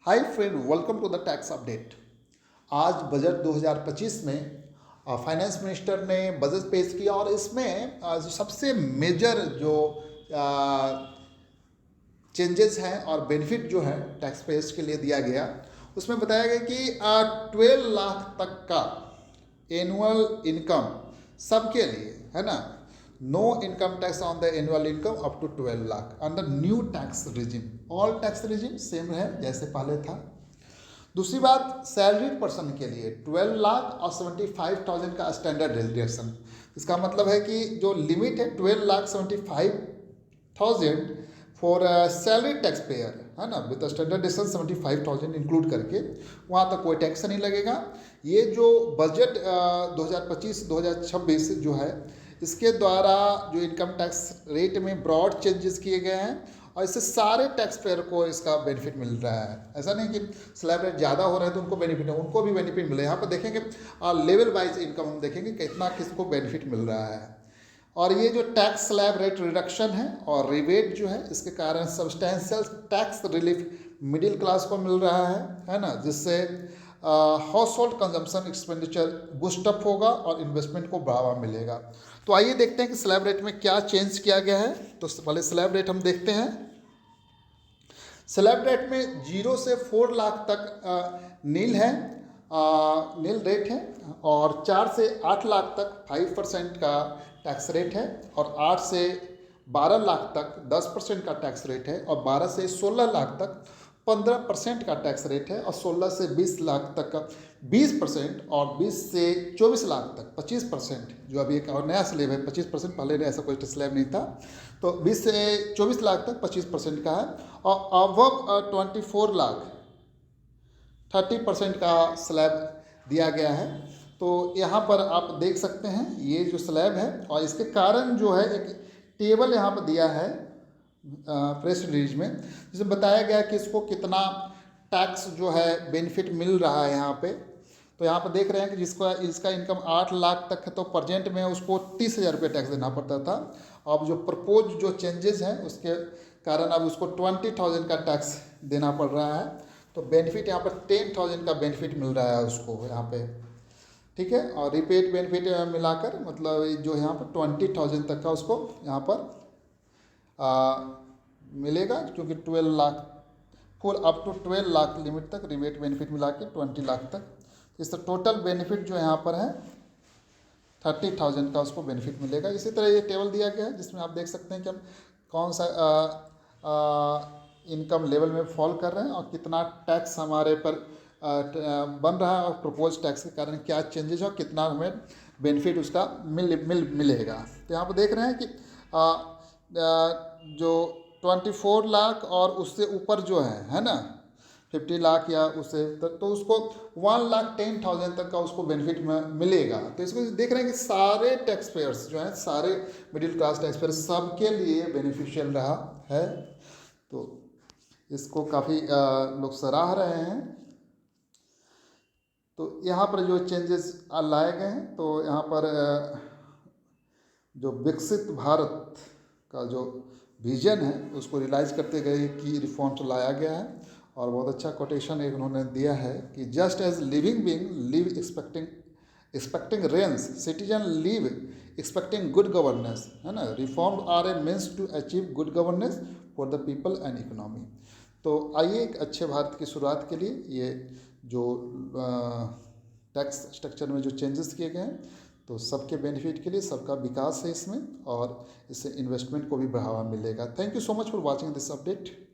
Hi friend, welcome to the tax update. आज budget 2025 में finance minister ने budget पेश किया और इसमें जो सबसे मेजर जो चेंजेस हैं और बेनिफिट जो है टैक्स पेयर्स के लिए दिया गया, उसमें बताया गया कि 12 लाख तक का एनुअल इनकम सबके लिए है ना। No income tax on the annual income up to 12 lakh under new tax regime. All tax regime same है जैसे पहले था। दूसरी बात, सैलरीड पर्सन के लिए 12 लाख और 75,000 का स्टैंडर्ड डिडक्शन। इसका मतलब है कि जो लिमिट है 12,75,000 फॉर सैलरी टैक्स पेयर है ना, विद स्टैंडर्ड डिडक्शन 75,000 इंक्लूड करके वहाँ तक कोई टैक्स नहीं लगेगा। ये जो बजट 2025-2026 जो है, इसके द्वारा जो इनकम टैक्स रेट में ब्रॉड चेंजेस किए गए हैं और इससे सारे टैक्स पेयर को इसका बेनिफिट मिल रहा है। ऐसा नहीं कि स्लैब रेट ज़्यादा हो रहा है तो उनको बेनिफिट है, उनको भी बेनिफिट मिले। यहाँ पर देखेंगे लेवल वाइज इनकम हम देखेंगे कितना किसको बेनिफिट मिल रहा है। और ये जो टैक्स स्लैब रेट रिडक्शन है और रिबेट जो है, इसके कारण substantial tax relief middle class को मिल रहा है ना, जिससे house hold consumption expenditure boost up होगा और इन्वेस्टमेंट को बढ़ावा मिलेगा। तो आइए देखते हैं कि स्लैब रेट में क्या चेंज किया गया है। तो पहले स्लैब रेट हम देखते हैं। स्लैब रेट में 0 से 4 लाख तक नील है, नील रेट है, और 4 से 8 लाख तक 5% का टैक्स रेट है, और 8 से 12 लाख तक 10% का टैक्स रेट है, और 12 से 16 लाख तक 15% का टैक्स रेट है, और 16 से 20 लाख तक का 20%, और 20 से 24 लाख तक 25%, जो अभी एक और नया स्लैब है 25%, पहले ऐसा कोई स्लैब नहीं था। तो 20 से 24 लाख तक 25% का है, और अबव 24 लाख 30% का स्लैब दिया गया है। तो यहाँ पर आप देख सकते हैं ये जो स्लैब है, और इसके कारण जो है एक टेबल यहाँ पर दिया है प्रेस रिलीज में, जिसमें बताया गया कि इसको कितना टैक्स जो है बेनिफिट मिल रहा है यहाँ पे। तो यहाँ पर देख रहे हैं कि इसका इनकम 8 लाख तक है, तो प्रेजेंट में उसको 30,000 रुपये टैक्स देना पड़ता था। अब जो प्रपोज जो चेंजेस हैं उसके कारण अब उसको 20,000 का टैक्स देना पड़ रहा है। तो बेनिफिट यहाँ पर 10,000 का बेनिफिट मिल रहा है उसको यहाँ पे, ठीक है। और रिपेड बेनिफिट मिलाकर मतलब जो यहाँ पर 20,000 तक का उसको यहाँ पर मिलेगा, क्योंकि 12 lakh full up to 12 lakh limit तक रिबेट बेनिफिट मिला के 20 लाख तक। इससे टोटल बेनिफिट जो यहाँ पर है 30,000 का उसको बेनिफिट मिलेगा। इसी तरह ये टेबल दिया गया है, जिसमें आप देख सकते हैं कि हम कौन सा इनकम लेवल में फॉल कर रहे हैं और कितना टैक्स हमारे पर बन रहा है, और प्रपोज टैक्स के कारण क्या चेंजेस है और कितना हमें बेनिफिट उसका मिलेगा। तो यहाँ पर देख रहे हैं कि जो 24 लाख और उससे ऊपर जो है ना 50 लाख या उससे तो उसको 1,10,000 तक का उसको बेनिफिट मिलेगा। तो इसको देख रहे हैं कि सारे टैक्स पेयर्स जो हैं, सारे मिडिल क्लास टैक्स पेयर सबके लिए बेनिफिशियल रहा है। तो इसको काफ़ी लोग सराह रहे हैं। तो यहाँ पर जो चेंजेस लाए गए हैं, तो यहाँ पर जो विकसित भारत का जो विजन है उसको रियलाइज करते गए कि रिफॉर्म्स लाया गया है। और बहुत अच्छा कोटेशन एक उन्होंने दिया है कि just as living being live expecting rains, citizen live expecting good governance, है ना। Reform are a means to achieve good governance for the people and economy. तो आइए एक अच्छे भारत की शुरुआत के लिए ये जो टैक्स स्ट्रक्चर में जो चेंजेस किए गए हैं, तो सबके बेनिफिट के लिए, सबका विकास है इसमें, और इससे इन्वेस्टमेंट को भी बढ़ावा मिलेगा। Thank you so much for watching this update.